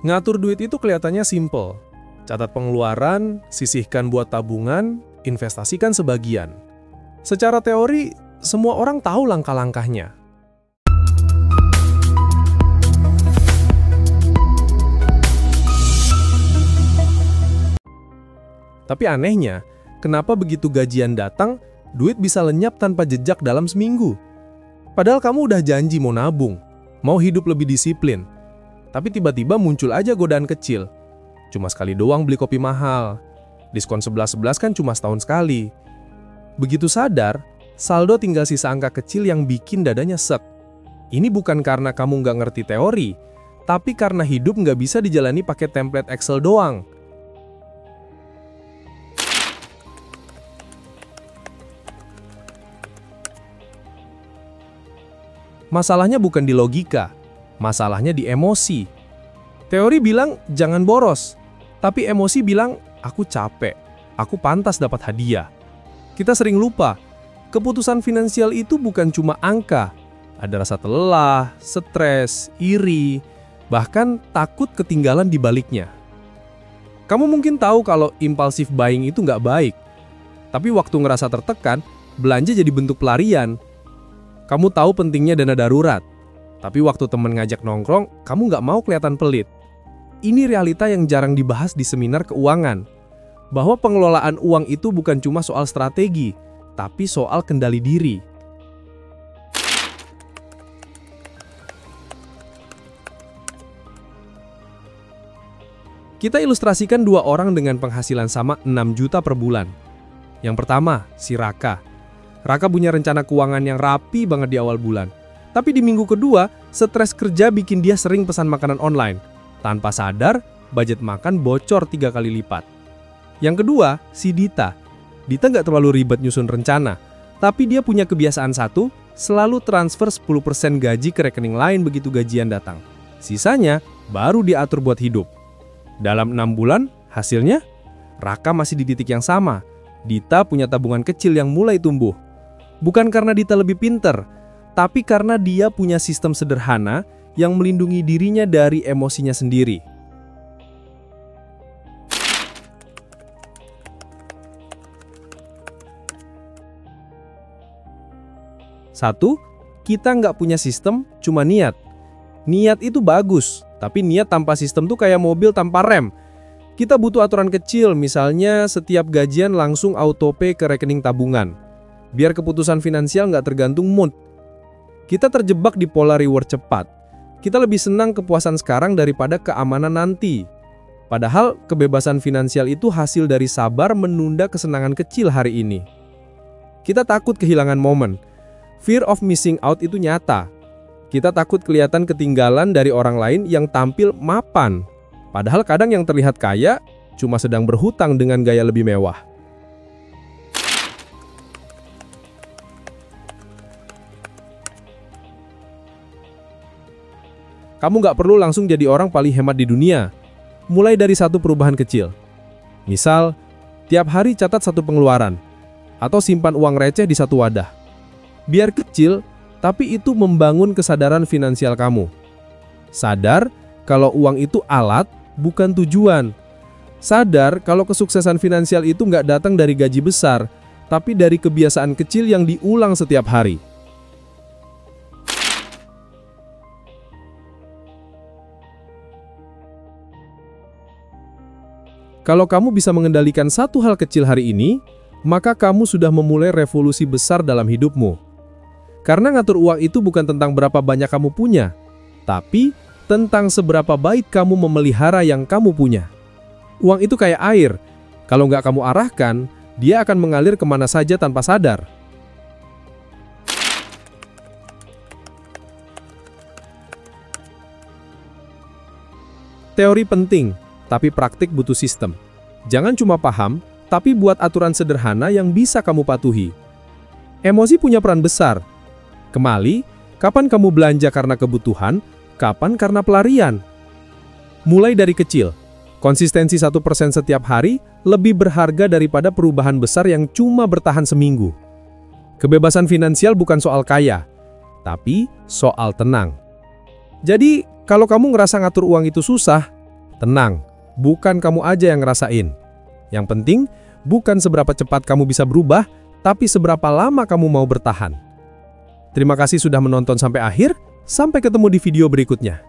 Ngatur duit itu kelihatannya simple. Catat pengeluaran, sisihkan buat tabungan, investasikan sebagian. Secara teori, semua orang tahu langkah-langkahnya. Tapi anehnya, kenapa begitu gajian datang, duit bisa lenyap tanpa jejak dalam seminggu? Padahal kamu udah janji mau nabung, mau hidup lebih disiplin. Tapi tiba-tiba muncul aja godaan kecil. Cuma sekali doang beli kopi mahal. Diskon 11.11 kan cuma setahun sekali. Begitu sadar, saldo tinggal sisa angka kecil yang bikin dadanya sek. Ini bukan karena kamu nggak ngerti teori, tapi karena hidup nggak bisa dijalani pakai template Excel doang. Masalahnya bukan di logika, masalahnya di emosi. Teori bilang jangan boros, tapi emosi bilang aku capek, aku pantas dapat hadiah. Kita sering lupa, keputusan finansial itu bukan cuma angka. Ada rasa lelah, stres, iri, bahkan takut ketinggalan di baliknya. Kamu mungkin tahu kalau impulsive buying itu nggak baik, tapi waktu ngerasa tertekan, belanja jadi bentuk pelarian. Kamu tahu pentingnya dana darurat, tapi waktu temen ngajak nongkrong, kamu nggak mau kelihatan pelit. Ini realita yang jarang dibahas di seminar keuangan, bahwa pengelolaan uang itu bukan cuma soal strategi, tapi soal kendali diri. Kita ilustrasikan dua orang dengan penghasilan sama 6 juta per bulan. Yang pertama, si Raka. Raka punya rencana keuangan yang rapi banget di awal bulan. Tapi di minggu kedua, stres kerja bikin dia sering pesan makanan online. Tanpa sadar, budget makan bocor 3 kali lipat. Yang kedua, si Dita. Dita nggak terlalu ribet nyusun rencana. Tapi dia punya kebiasaan satu, selalu transfer 10% gaji ke rekening lain begitu gajian datang. Sisanya, baru diatur buat hidup. Dalam 6 bulan, hasilnya, Raka masih di titik yang sama. Dita punya tabungan kecil yang mulai tumbuh. Bukan karena Dita lebih pinter, tapi karena dia punya sistem sederhana yang melindungi dirinya dari emosinya sendiri. Satu, kita nggak punya sistem, cuma niat. Niat itu bagus, tapi niat tanpa sistem tuh kayak mobil tanpa rem. Kita butuh aturan kecil, misalnya setiap gajian langsung auto-pay ke rekening tabungan. Biar keputusan finansial nggak tergantung mood. Kita terjebak di pola reward cepat. Kita lebih senang kepuasan sekarang daripada keamanan nanti. Padahal kebebasan finansial itu hasil dari sabar menunda kesenangan kecil hari ini. Kita takut kehilangan momen. Fear of missing out itu nyata. Kita takut kelihatan ketinggalan dari orang lain yang tampil mapan. Padahal kadang yang terlihat kaya cuma sedang berhutang dengan gaya lebih mewah. Kamu nggak perlu langsung jadi orang paling hemat di dunia. Mulai dari satu perubahan kecil. Misal, tiap hari catat satu pengeluaran. Atau simpan uang receh di satu wadah. Biar kecil, tapi itu membangun kesadaran finansial kamu. Sadar kalau uang itu alat, bukan tujuan. Sadar kalau kesuksesan finansial itu nggak datang dari gaji besar, tapi dari kebiasaan kecil yang diulang setiap hari. Kalau kamu bisa mengendalikan satu hal kecil hari ini, maka kamu sudah memulai revolusi besar dalam hidupmu. Karena ngatur uang itu bukan tentang berapa banyak kamu punya, tapi tentang seberapa baik kamu memelihara yang kamu punya. Uang itu kayak air, kalau nggak kamu arahkan, dia akan mengalir kemana saja tanpa sadar. Teori penting, tapi praktik butuh sistem. Jangan cuma paham, tapi buat aturan sederhana yang bisa kamu patuhi. Emosi punya peran besar. Kemali, kapan kamu belanja karena kebutuhan, kapan karena pelarian. Mulai dari kecil, konsistensi 1% setiap hari lebih berharga daripada perubahan besar yang cuma bertahan seminggu. Kebebasan finansial bukan soal kaya, tapi soal tenang. Jadi, kalau kamu ngerasa ngatur uang itu susah, Tenang, bukan kamu aja yang ngerasain. Yang penting, bukan seberapa cepat kamu bisa berubah, tapi seberapa lama kamu mau bertahan. Terima kasih sudah menonton sampai akhir, sampai ketemu di video berikutnya.